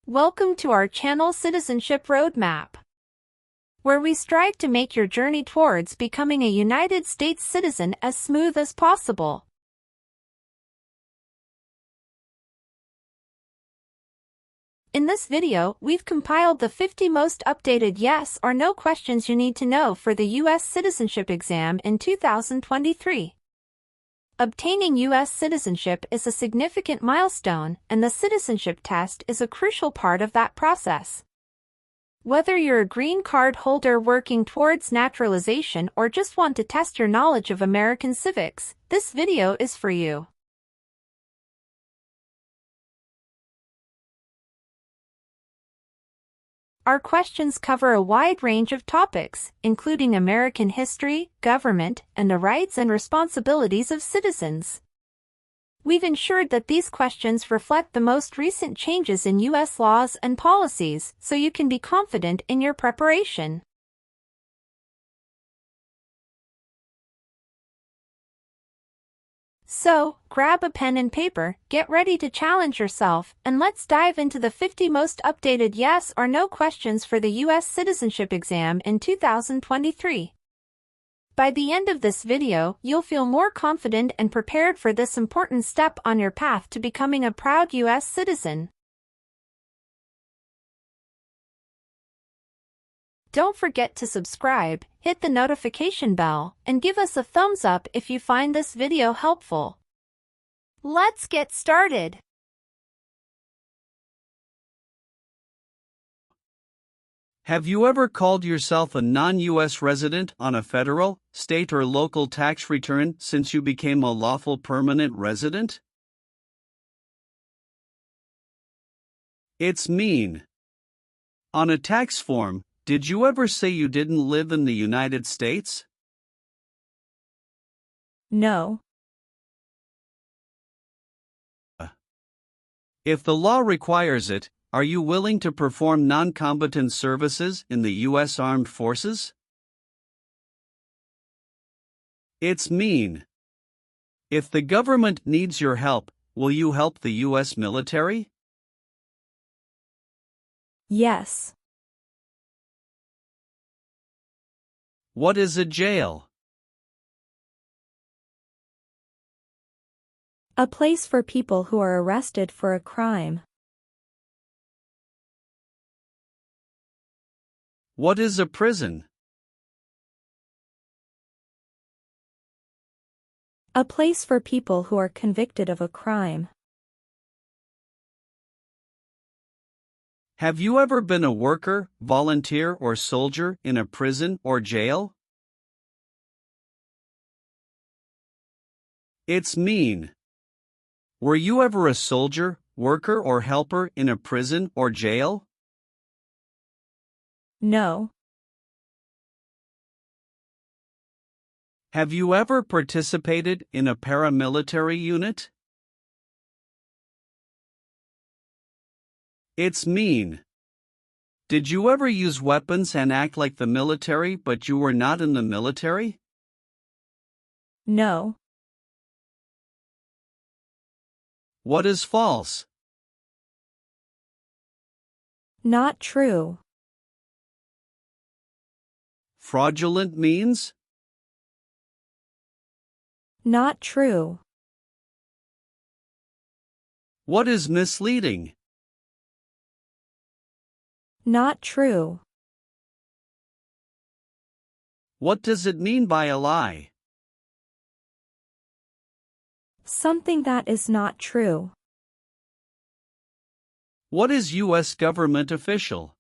Welcome to our channel Citizenship Roadmap, where we strive to make your journey towards becoming a United States citizen as smooth as possible. In this video, we've compiled the 50 most updated yes or no questions you need to know for the U.S. citizenship exam in 2023. Obtaining U.S. citizenship is a significant milestone, and the citizenship test is a crucial part of that process. Whether you're a green card holder working towards naturalization or just want to test your knowledge of American civics, this video is for you. Our questions cover a wide range of topics, including American history, government, and the rights and responsibilities of citizens. We've ensured that these questions reflect the most recent changes in U.S. laws and policies, so you can be confident in your preparation. So, grab a pen and paper, get ready to challenge yourself, and let's dive into the 50 most updated yes or no questions for the U.S. citizenship exam in 2023. By the end of this video, you'll feel more confident and prepared for this important step on your path to becoming a proud U.S. citizen. Don't forget to subscribe, hit the notification bell, and give us a thumbs up if you find this video helpful. Let's get started. Have you ever called yourself a non-U.S. resident on a federal, state, or local tax return since you became a lawful permanent resident? It's mean. On a tax form, did you ever say you didn't live in the United States? No. If the law requires it, are you willing to perform non-combatant services in the U.S. Armed Forces? It's mean. If the government needs your help, will you help the U.S. military? Yes. What is a jail? A place for people who are arrested for a crime. What is a prison? A place for people who are convicted of a crime. Have you ever been a worker, volunteer, or soldier in a prison or jail? It's mean. Were you ever a soldier, worker, or helper in a prison or jail? No. Have you ever participated in a paramilitary unit? It's mean. Did you ever use weapons and act like the military but you were not in the military? No. What is false? Not true. Fraudulent means? Not true. What is misleading? Not true. What does it mean by a lie? Something that is not true. What is U.S. government official?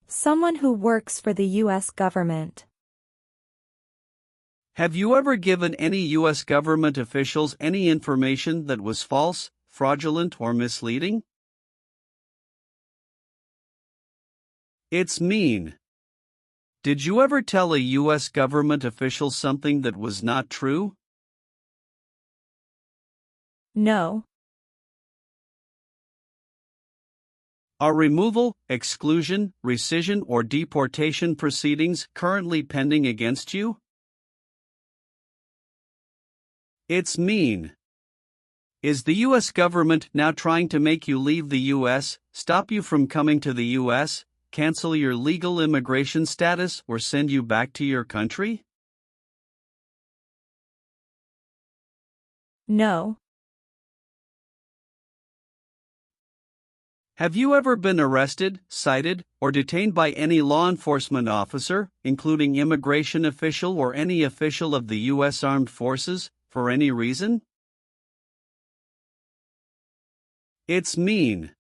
Someone who works for the U.S. government. Have you ever given any U.S. government officials any information that was false, fraudulent, or misleading? It's mean. Did you ever tell a U.S. government official something that was not true? No. Are removal, exclusion, rescission, or deportation proceedings currently pending against you? It's mean. Is the U.S. government now trying to make you leave the U.S., stop you from coming to the U.S., cancel your legal immigration status, or send you back to your country? No. Have you ever been arrested, cited, or detained by any law enforcement officer, including immigration official or any official of the U.S. Armed Forces, for any reason? It's mean.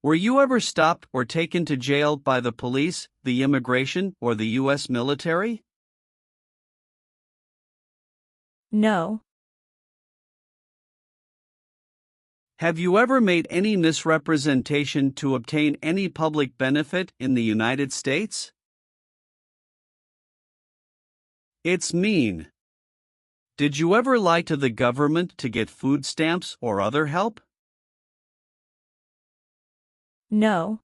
Were you ever stopped or taken to jail by the police, the immigration, or the U.S. military? No. Have you ever made any misrepresentation to obtain any public benefit in the United States? It's mean. Did you ever lie to the government to get food stamps or other help? No.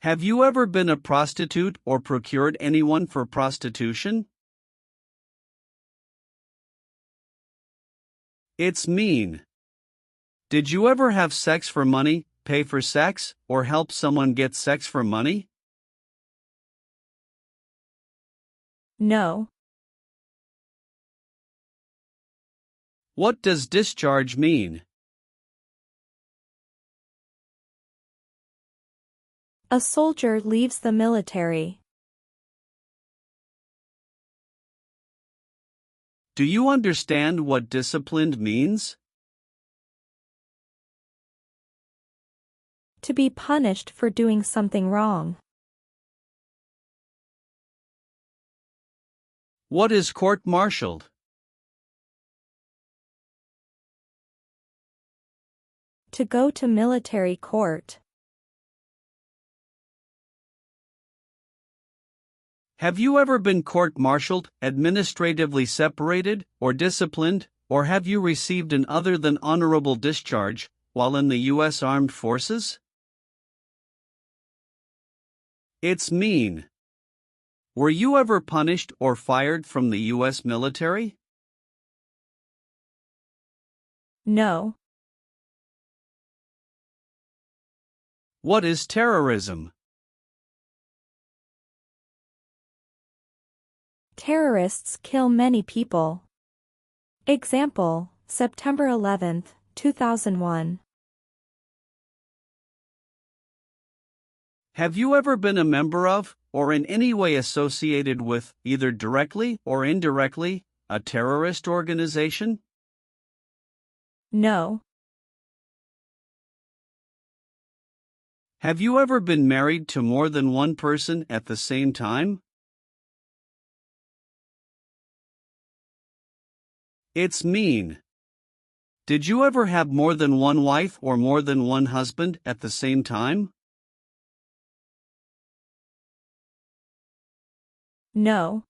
Have you ever been a prostitute or procured anyone for prostitution? It's mean. Did you ever have sex for money, pay for sex, or help someone get sex for money? No. What does discharge mean? A soldier leaves the military. Do you understand what disciplined means? To be punished for doing something wrong. What is court-martialed? To go to military court. Have you ever been court-martialed, administratively separated, or disciplined, or have you received an other than honorable discharge while in the U.S. Armed Forces? It's mean. Were you ever punished or fired from the U.S. military? No. What is terrorism? Terrorists kill many people. Example, September 11, 2001. Have you ever been a member of, or in any way associated with, either directly or indirectly, a terrorist organization? No. Have you ever been married to more than one person at the same time? It's mean. Did you ever have more than one wife or more than one husband at the same time? No.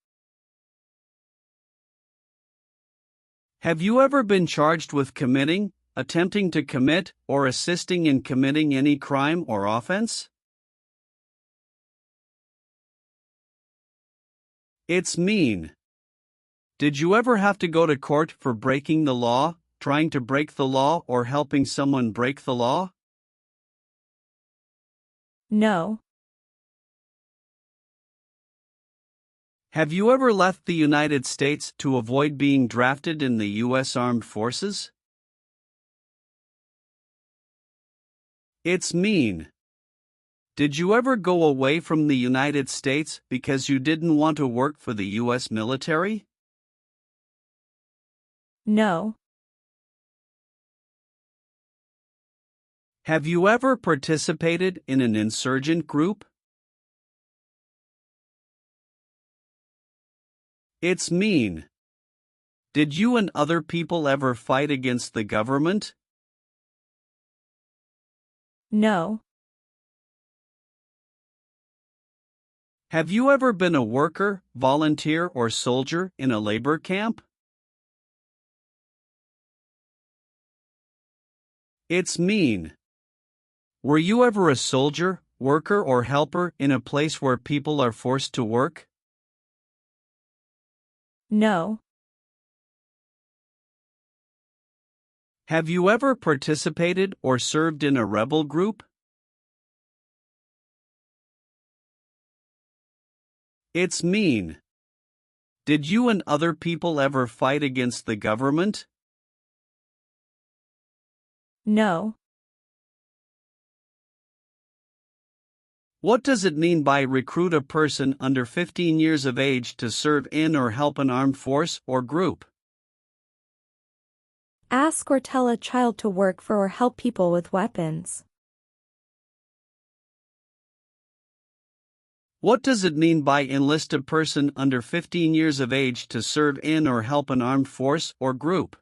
Have you ever been charged with committing, attempting to commit, or assisting in committing any crime or offense? It's mean. Did you ever have to go to court for breaking the law, trying to break the law, or helping someone break the law? No. Have you ever left the United States to avoid being drafted in the U.S. Armed Forces? It's mean. Did you ever go away from the United States because you didn't want to work for the U.S. military? No. Have you ever participated in an insurgent group? It's mean. Did you and other people ever fight against the government? No. Have you ever been a worker, volunteer, or soldier in a labor camp? It's mean. Were you ever a soldier, worker, or helper in a place where people are forced to work? No. Have you ever participated or served in a rebel group? It's mean. Did you and other people ever fight against the government? No. What does it mean by recruit a person under 15 years of age to serve in or help an armed force or group? Ask or tell a child to work for or help people with weapons. What does it mean by enlist a person under 15 years of age to serve in or help an armed force or group?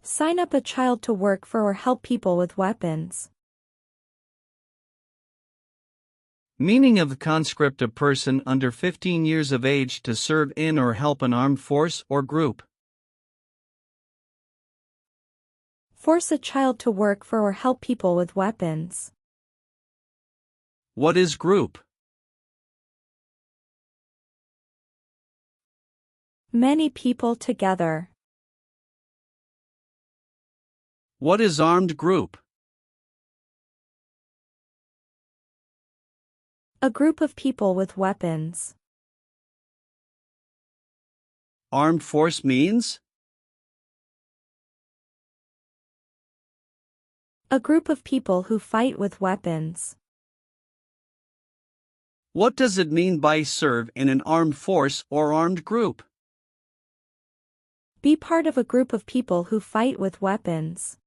Sign up a child to work for or help people with weapons. Meaning of the conscript: a person under 15 years of age to serve in or help an armed force or group. Force a child to work for or help people with weapons. What is group? Many people together. What is armed group? A group of people with weapons. Armed force means? A group of people who fight with weapons. What does it mean by serve in an armed force or armed group? Be part of a group of people who fight with weapons.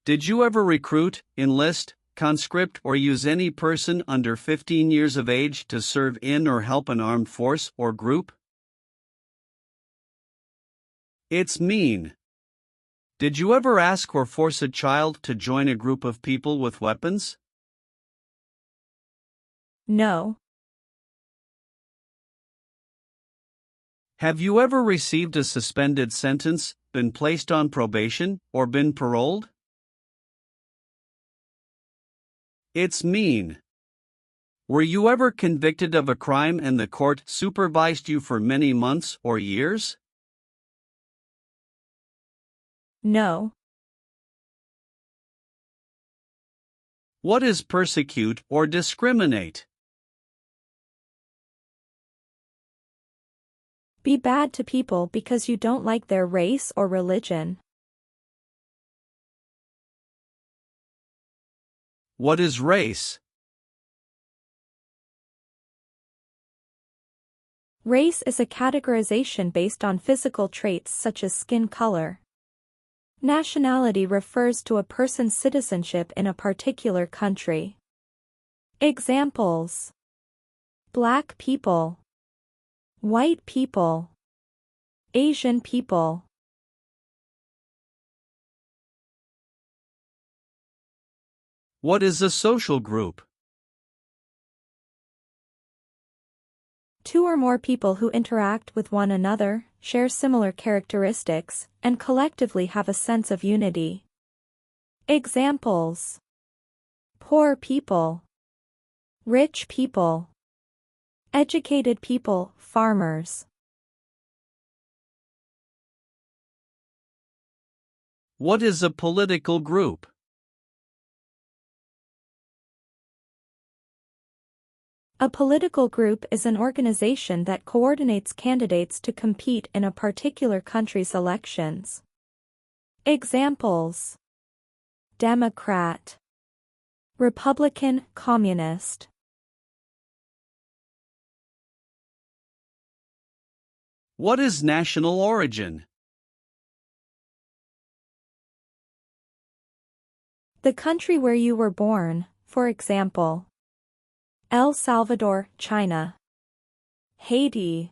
Did you ever recruit, enlist, conscript, or use any person under 15 years of age to serve in or help an armed force or group? It's mean. Did you ever ask or force a child to join a group of people with weapons? No. Have you ever received a suspended sentence, been placed on probation, or been paroled? It's mean. Were you ever convicted of a crime and the court supervised you for many months or years? No. What is persecute or discriminate? Be bad to people because you don't like their race or religion. What is race? Race is a categorization based on physical traits such as skin color. Nationality refers to a person's citizenship in a particular country. Examples: Black people, white people, Asian people. What is a social group? Two or more people who interact with one another, share similar characteristics, and collectively have a sense of unity. Examples: poor people, rich people, educated people, farmers. What is a political group? A political group is an organization that coordinates candidates to compete in a particular country's elections. Examples: Democrat, Republican, Communist. What is national origin? The country where you were born, for example, El Salvador, China, Haiti.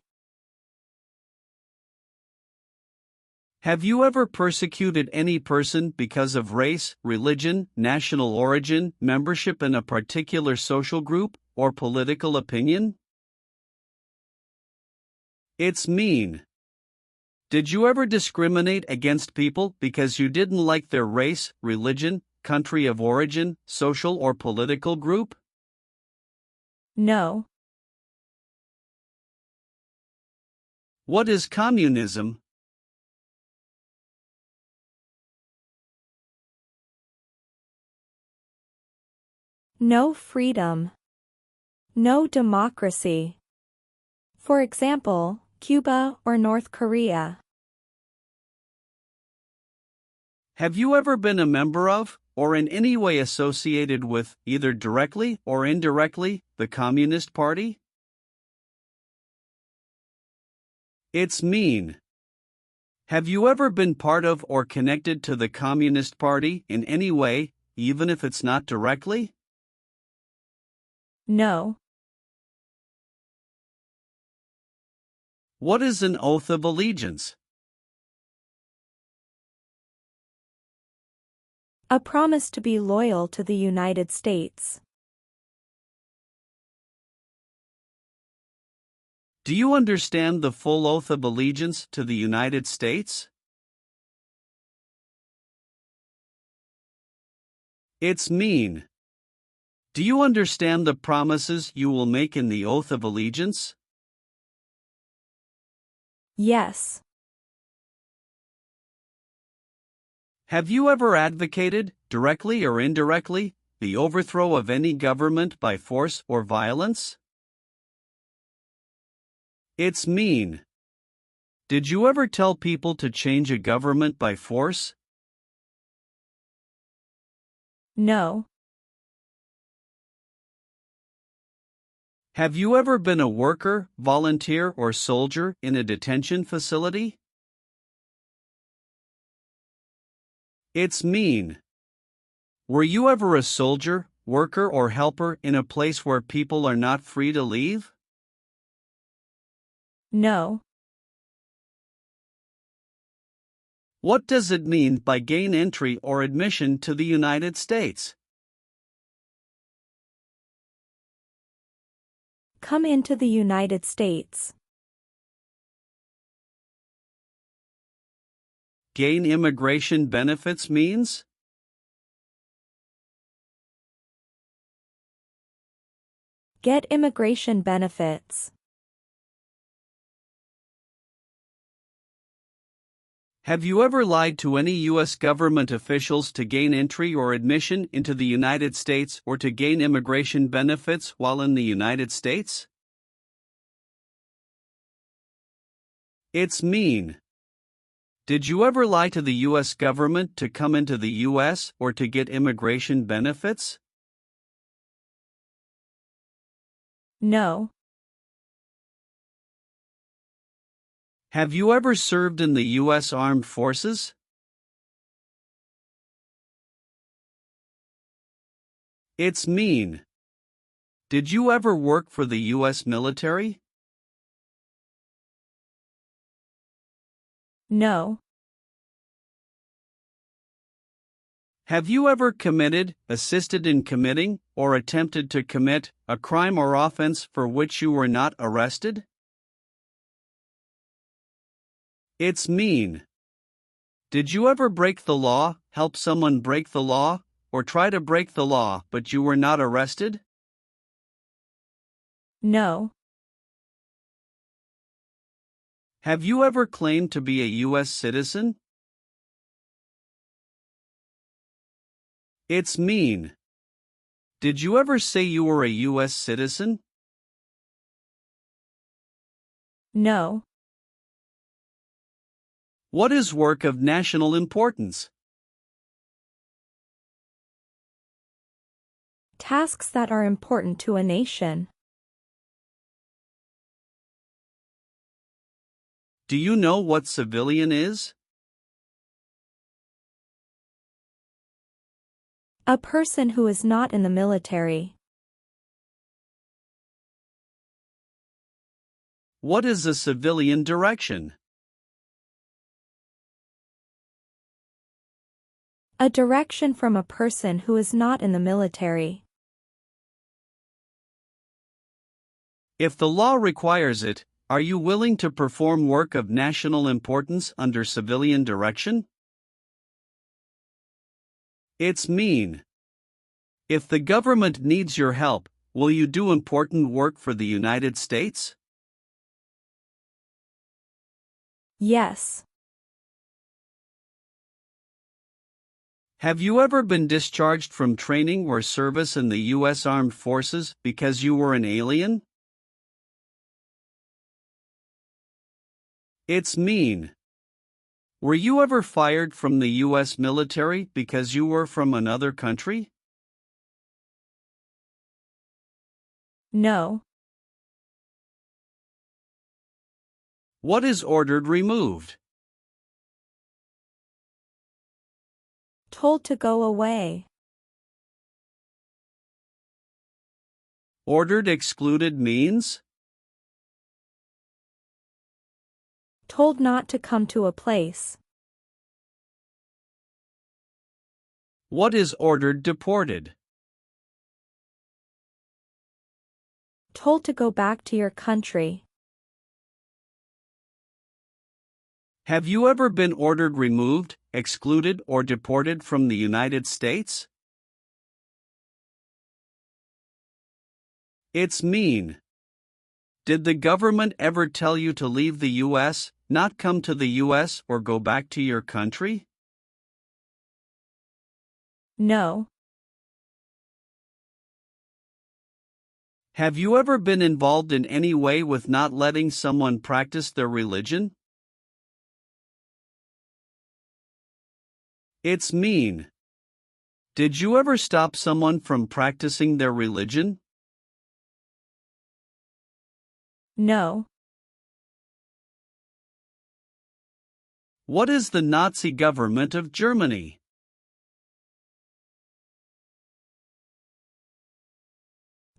Have you ever persecuted any person because of race, religion, national origin, membership in a particular social group, or political opinion? It's mean. Did you ever discriminate against people because you didn't like their race, religion, country of origin, social or political group? No. What is communism? No freedom. No democracy. For example, Cuba or North Korea. Have you ever been a member of, or in any way associated with, either directly or indirectly, the Communist Party? It's mean. Have you ever been part of or connected to the Communist Party in any way, even if it's not directly? No. What is an oath of allegiance? A promise to be loyal to the United States. Do you understand the full oath of allegiance to the United States? It's mean. Do you understand the promises you will make in the oath of allegiance? Yes. Have you ever advocated, directly or indirectly, the overthrow of any government by force or violence? It's mean. Did you ever tell people to change a government by force? No. Have you ever been a worker, volunteer, or soldier in a detention facility? It's mean. Were you ever a soldier, worker, or helper in a place where people are not free to leave? No. What does it mean by gain entry or admission to the United States? Come into the United States. Gain immigration benefits means? Get immigration benefits. Have you ever lied to any U.S. government officials to gain entry or admission into the United States or to gain immigration benefits while in the United States? It's mean. Did you ever lie to the U.S. government to come into the U.S. or to get immigration benefits? No. Have you ever served in the U.S. Armed Forces? It's mean. Did you ever work for the U.S. military? No. Have you ever committed, assisted in committing, or attempted to commit a crime or offense for which you were not arrested? It's mean. Did you ever break the law, help someone break the law, or try to break the law but you were not arrested? No. Have you ever claimed to be a U.S. citizen? It's mean. Did you ever say you were a U.S. citizen? No. What is work of national importance? Tasks that are important to a nation. Do you know what civilian is? A person who is not in the military. What is a civilian direction? A direction from a person who is not in the military. If the law requires it, are you willing to perform work of national importance under civilian direction? It's mean. If the government needs your help, will you do important work for the United States? Yes. Have you ever been discharged from training or service in the U.S. Armed Forces because you were an alien? It's mean. Were you ever fired from the U.S. military because you were from another country? No. What is ordered removed? Told to go away. Ordered excluded means? Told not to come to a place. What is ordered deported? Told to go back to your country. Have you ever been ordered removed, excluded, or deported from the United States? It's mean. Did the government ever tell you to leave the U.S., not come to the U.S., or go back to your country? No. Have you ever been involved in any way with not letting someone practice their religion? It's mean. Did you ever stop someone from practicing their religion? No. What is the Nazi government of Germany?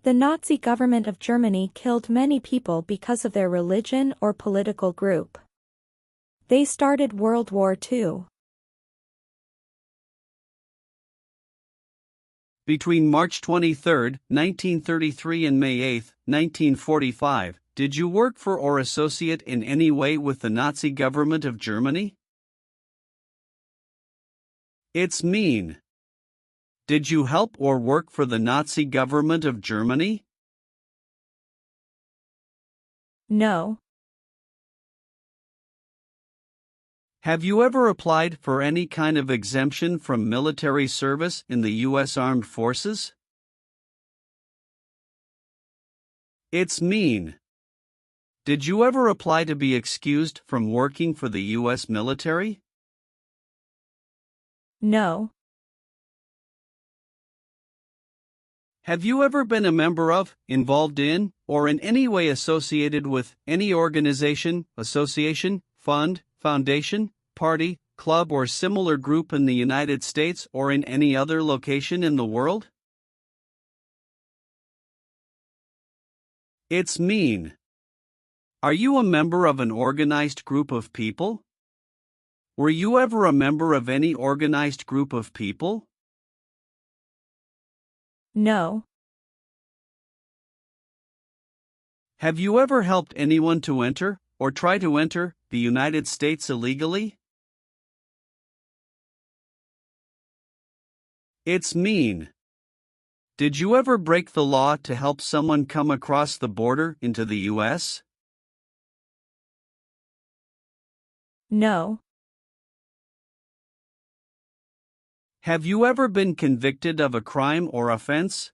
The Nazi government of Germany killed many people because of their religion or political group. They started World War II. Between March 23, 1933 and May 8, 1945, did you work for or associate in any way with the Nazi government of Germany? It's mean. Did you help or work for the Nazi government of Germany? No. Have you ever applied for any kind of exemption from military service in the U.S. Armed Forces? It's mean. Did you ever apply to be excused from working for the U.S. military? No. Have you ever been a member of, involved in, or in any way associated with any organization, association, fund, foundation, party, club, or similar group in the United States or in any other location in the world? It's mean. Are you a member of an organized group of people? Were you ever a member of any organized group of people? No. Have you ever helped anyone to enter, or try to enter, the United States illegally? It's mean. Did you ever break the law to help someone come across the border into the U.S.? No. Have you ever been convicted of a crime or offense?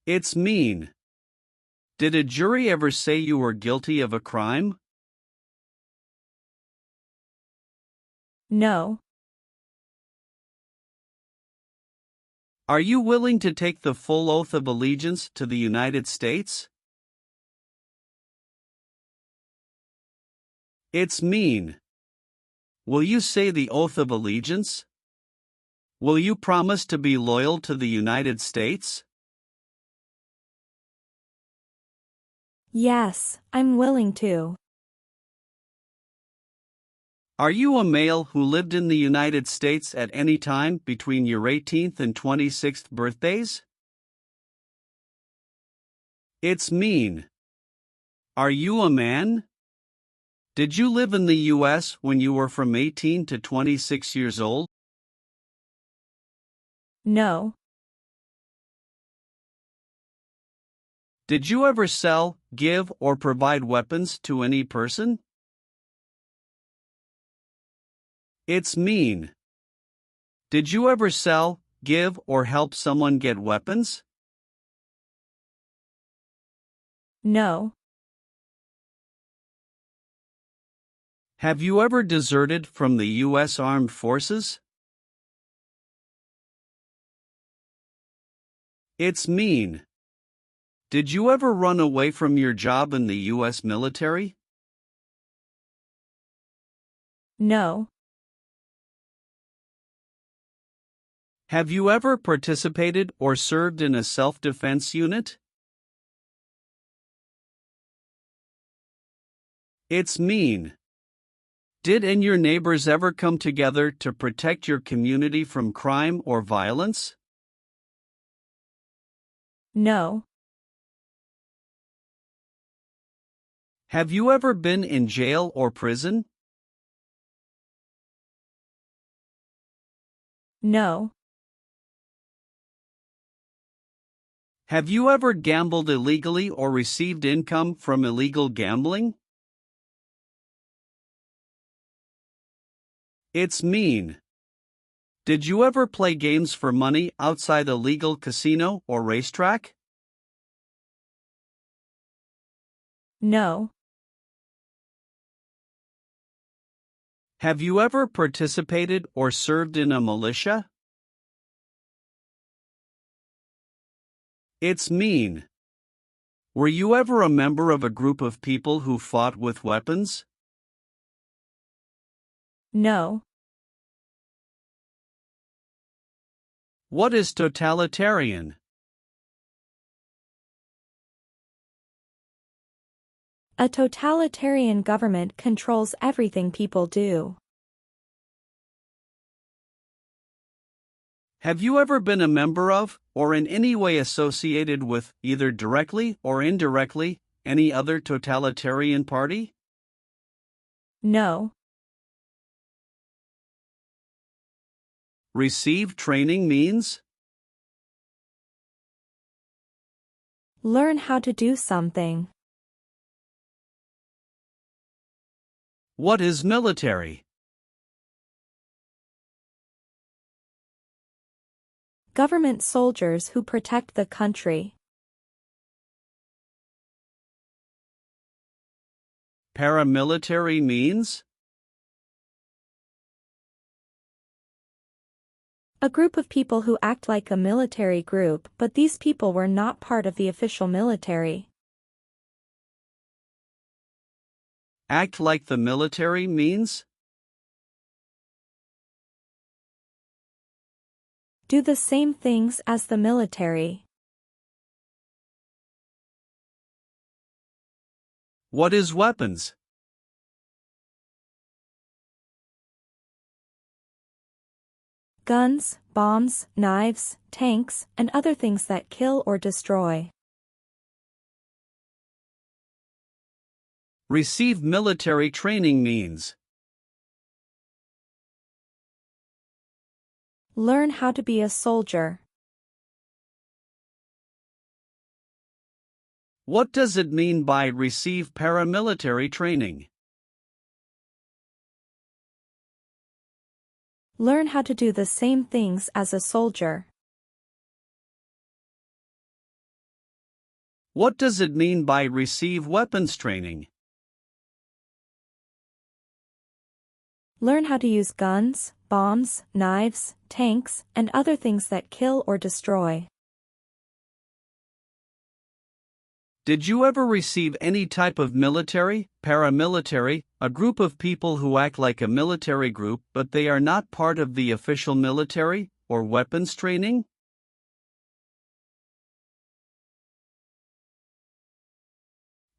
It's mean. Did a jury ever say you were guilty of a crime? No. Are you willing to take the full oath of allegiance to the United States? It's mean. Will you say the oath of allegiance? Will you promise to be loyal to the United States? Yes, I'm willing to. Are you a male who lived in the United States at any time between your 18th and 26th birthdays? It's mean. Are you a man? Did you live in the U.S. when you were from 18 to 26 years old? No. Did you ever sell, give, or provide weapons to any person? It's mean. Did you ever sell, give, or help someone get weapons? No. Have you ever deserted from the U.S. Armed Forces? It's mean. Did you ever run away from your job in the U.S. military? No. Have you ever participated or served in a self-defense unit? It's mean. Did and your neighbors ever come together to protect your community from crime or violence? No. Have you ever been in jail or prison? No. Have you ever gambled illegally or received income from illegal gambling? It's mean. Did you ever play games for money outside a legal casino or racetrack? No. Have you ever participated or served in a militia? It's mean. Were you ever a member of a group of people who fought with weapons? No. What is totalitarian? A totalitarian government controls everything people do. Have you ever been a member of, or in any way associated with, either directly or indirectly, any other totalitarian party? No. Receive training means? Learn how to do something. What is military? Government soldiers who protect the country. Paramilitary means? A group of people who act like a military group, but these people were not part of the official military. Act like the military means? Do the same things as the military. What is weapons? Guns, bombs, knives, tanks, and other things that kill or destroy. Receive military training means? Learn how to be a soldier. What does it mean by receive paramilitary training? Learn how to do the same things as a soldier. What does it mean by receive weapons training? Learn how to use guns, bombs, knives, tanks, and other things that kill or destroy. Did you ever receive any type of military, paramilitary, a group of people who act like a military group but they are not part of the official military, or weapons training?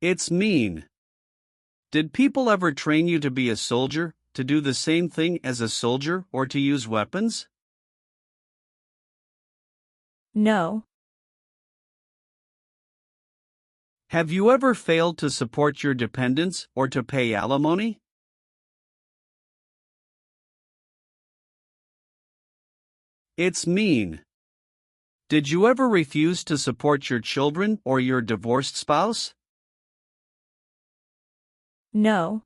It's mean. Did people ever train you to be a soldier, to do the same thing as a soldier, or to use weapons? No. Have you ever failed to support your dependents or to pay alimony? It's mean. Did you ever refuse to support your children or your divorced spouse? No.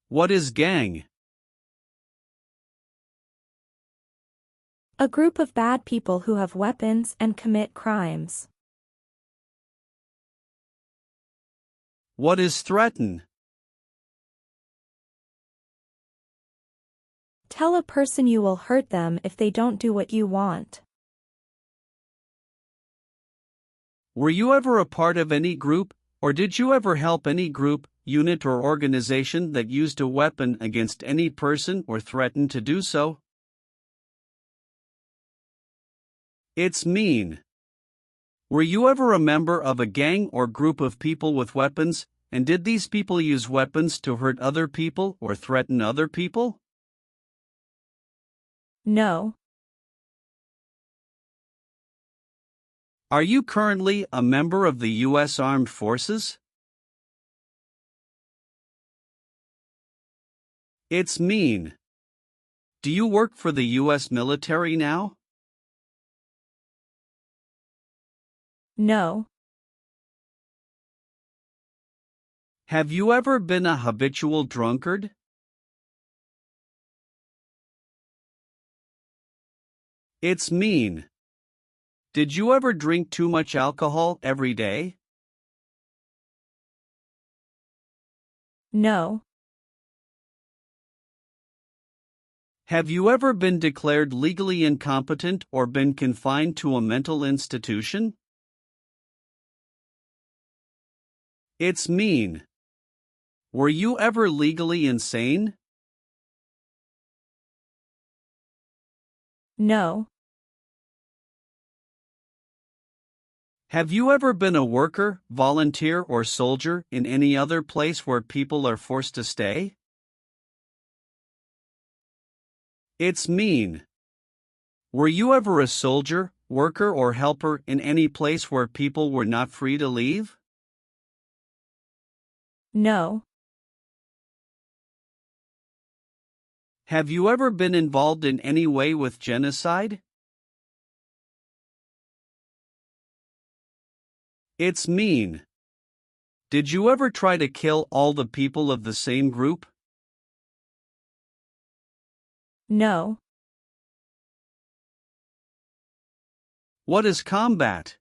What is gang? A group of bad people who have weapons and commit crimes. What is threaten? Tell a person you will hurt them if they don't do what you want. Were you ever a part of any group, or did you ever help any group, unit or organization that used a weapon against any person or threatened to do so? It's mean. Were you ever a member of a gang or group of people with weapons, and did these people use weapons to hurt other people or threaten other people? No. Are you currently a member of the U.S. Armed Forces? It's mean. Do you work for the U.S. military now? No. Have you ever been a habitual drunkard? It's mean. Did you ever drink too much alcohol every day? No. Have you ever been declared legally incompetent or been confined to a mental institution? It's mean. Were you ever legally insane? No. Have you ever been a worker, volunteer, or soldier in any other place where people are forced to stay? It's mean. Were you ever a soldier, worker, or helper in any place where people were not free to leave? No. Have you ever been involved in any way with genocide? It's mean. Did you ever try to kill all the people of the same group? No. What is combat?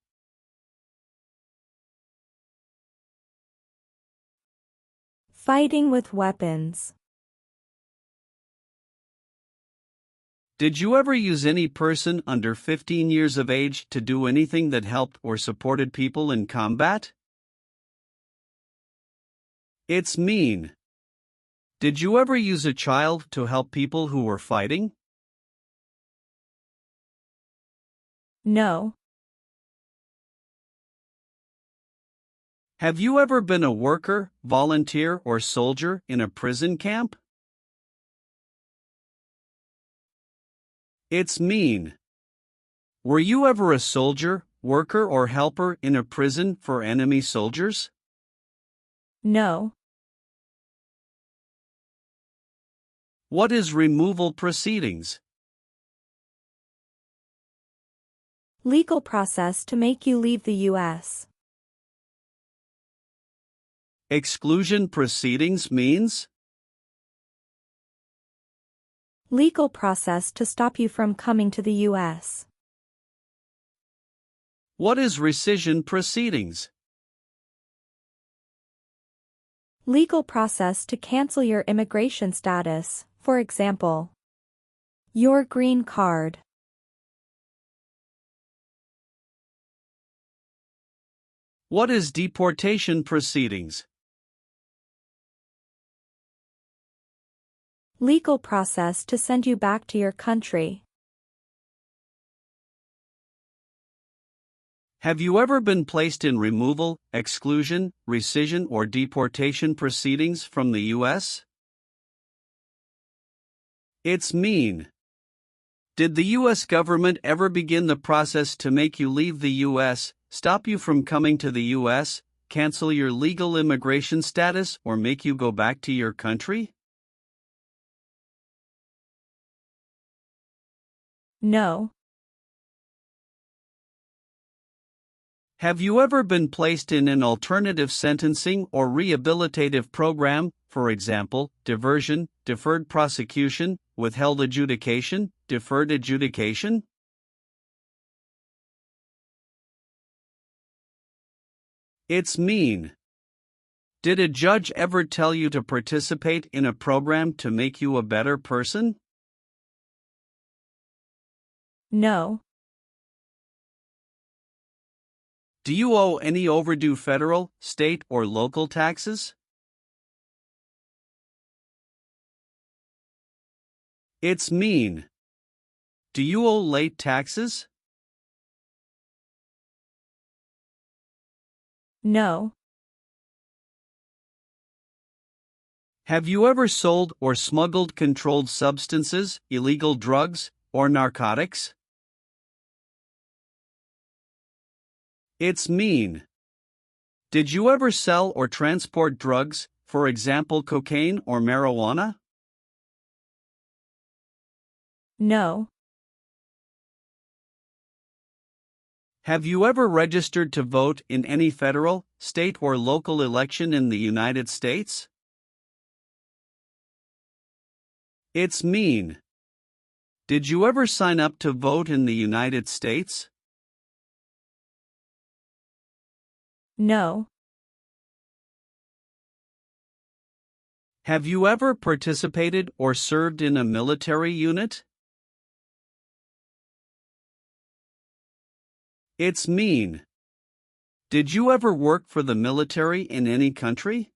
Fighting with weapons. Did you ever use any person under 15 years of age to do anything that helped or supported people in combat? It's mean. Did you ever use a child to help people who were fighting? No. Have you ever been a worker, volunteer, or soldier in a prison camp? It's mean. Were you ever a soldier, worker, or helper in a prison for enemy soldiers? No. What is removal proceedings? Legal process to make you leave the U.S. Exclusion proceedings means? Legal process to stop you from coming to the U.S. What is rescission proceedings? Legal process to cancel your immigration status, for example, your green card. What is deportation proceedings? Legal process to send you back to your country. Have you ever been placed in removal, exclusion, rescission, or deportation proceedings from the U.S.? It's mean. Did the U.S. government ever begin the process to make you leave the U.S., stop you from coming to the U.S., cancel your legal immigration status, or make you go back to your country? No. Have you ever been placed in an alternative sentencing or rehabilitative program for example, diversion, deferred prosecution, withheld adjudication, deferred adjudication? It's mean. Did a judge ever tell you to participate in a program to make you a better person? No. Do you owe any overdue federal, state, or local taxes? It's mean. Do you owe late taxes? No. Have you ever sold or smuggled controlled substances, illegal drugs, or narcotics? It's mean. Did you ever sell or transport drugs, for example cocaine or marijuana? No. Have you ever registered to vote in any federal, state, or local election in the United States? It's mean. Did you ever sign up to vote in the United States? No. Have you ever participated or served in a military unit? It's mean. Did you ever work for the military in any country?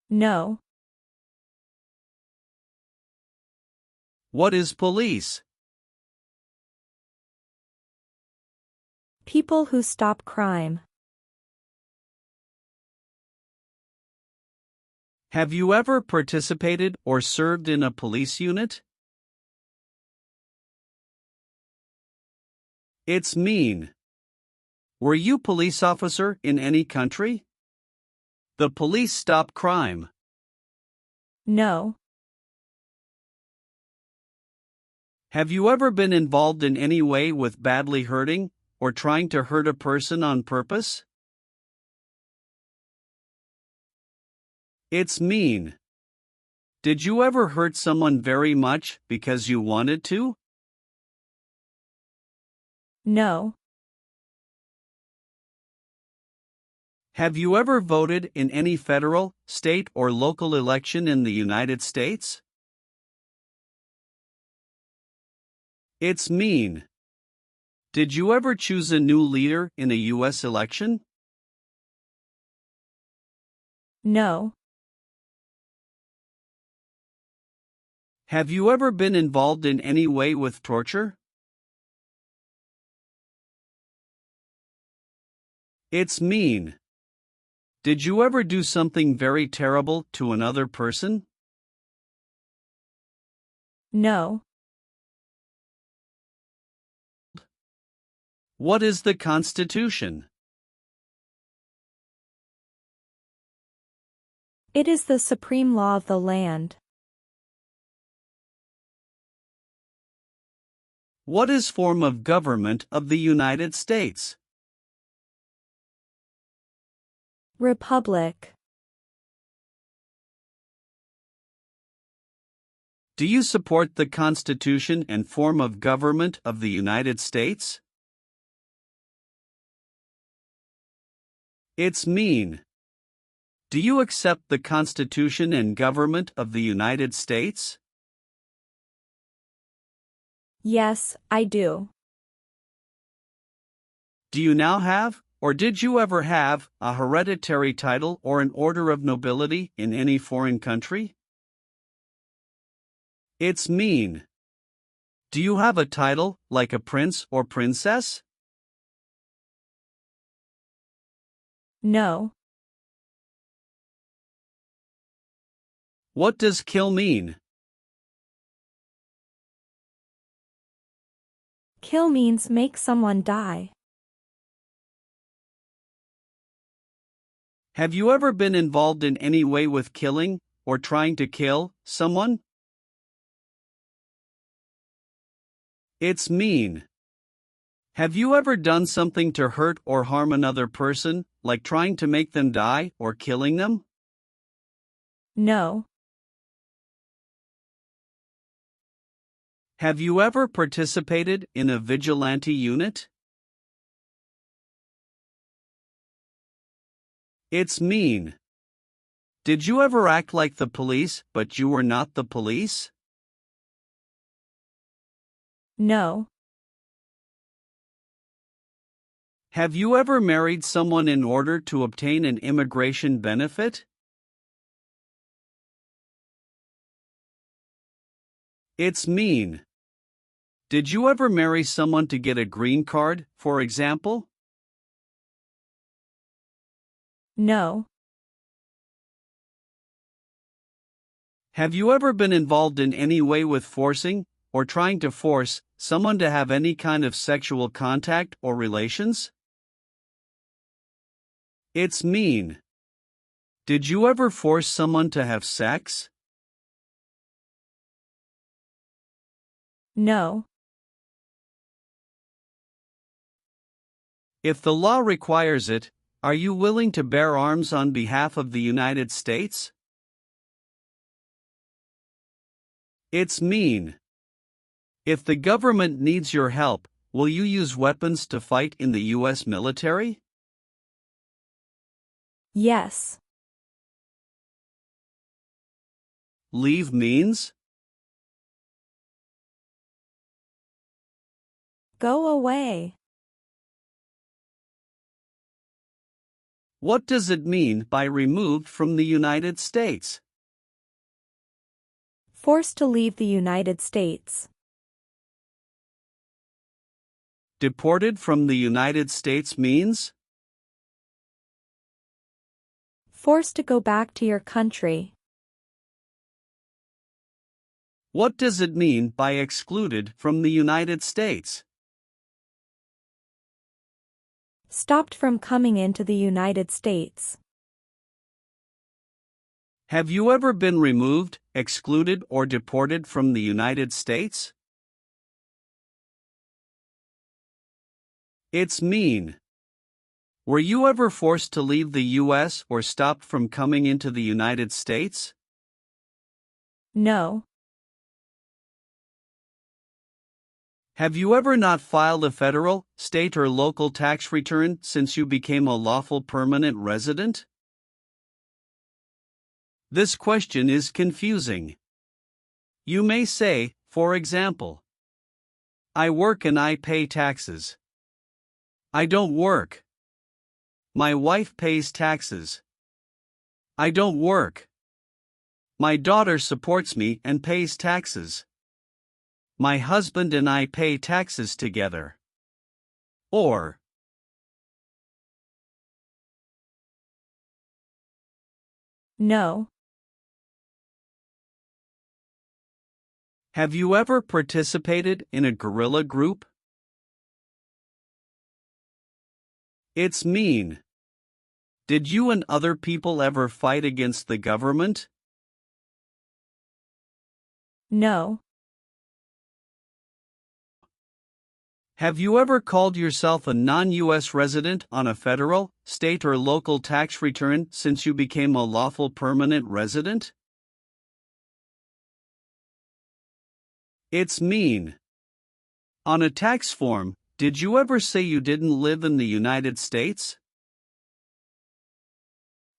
No. What is police? People who stop crime. Have you ever participated or served in a police unit? It's mean. Were you police officer in any country? The police stop crime. No. Have you ever been involved in any way with badly hurting or trying to hurt a person on purpose? It's mean. Did you ever hurt someone very much because you wanted to? No. Have you ever voted in any federal, state, or local election in the United States? It's mean. Did you ever choose a new leader in a U.S. election? No. Have you ever been involved in any way with torture? It's mean. Did you ever do something very terrible to another person? No. What is the Constitution? It is the supreme law of the land. What is form of government of the United States? Republic. Do you support the Constitution and form of government of the United States? It's mean. Do you accept the Constitution and government of the United States? Yes, I do. Do you now have, or did you ever have, a hereditary title or an order of nobility in any foreign country? It's mean. Do you have a title, like a prince or princess? No. What does kill mean? Kill means make someone die. Have you ever been involved in any way with killing, or trying to kill, someone? It's mean. Have you ever done something to hurt or harm another person, like trying to make them die or killing them? No. Have you ever participated in a vigilante unit? It's mean. Did you ever act like the police, but you were not the police? No. Have you ever married someone in order to obtain an immigration benefit? It's mean. Did you ever marry someone to get a green card, for example? No. Have you ever been involved in any way with forcing, or trying to force, someone to have any kind of sexual contact or relations? It's mean. Did you ever force someone to have sex? No. If the law requires it, are you willing to bear arms on behalf of the United States? It's mean. If the government needs your help, will you use weapons to fight in the U.S. military? Yes. Leave means? Go away. What does it mean by removed from the United States? Forced to leave the United States. Deported from the United States means? Forced to go back to your country. What does it mean by excluded from the United States? Stopped from coming into the United States. Have you ever been removed, excluded, or deported from the United States? It's mean. Were you ever forced to leave the U.S. or stopped from coming into the United States? No. Have you ever not filed a federal, state, or local tax return since you became a lawful permanent resident? This question is confusing. You may say, for example, I work and I pay taxes. I don't work. My wife pays taxes. I don't work. My daughter supports me and pays taxes. My husband and I pay taxes together. Or, No. have you ever participated in a guerrilla group? It's mean. Did you and other people ever fight against the government? No. Have you ever called yourself a non-U.S. resident on a federal, state, or local tax return since you became a lawful permanent resident? It's mean. On a tax form, did you ever say you didn't live in the United States?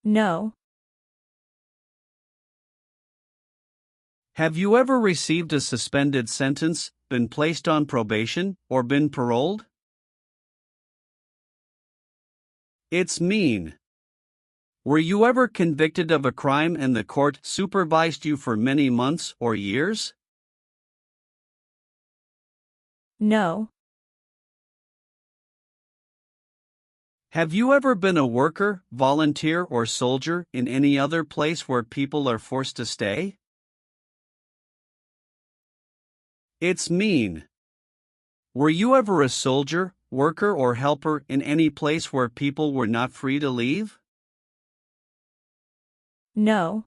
No. Have you ever received a suspended sentence, been placed on probation, or been paroled? It's mean. Were you ever convicted of a crime and the court supervised you for many months or years? No. Have you ever been a worker, volunteer, or soldier in any other place where people are forced to stay? It's mean. Were you ever a soldier, worker, or helper in any place where people were not free to leave? No.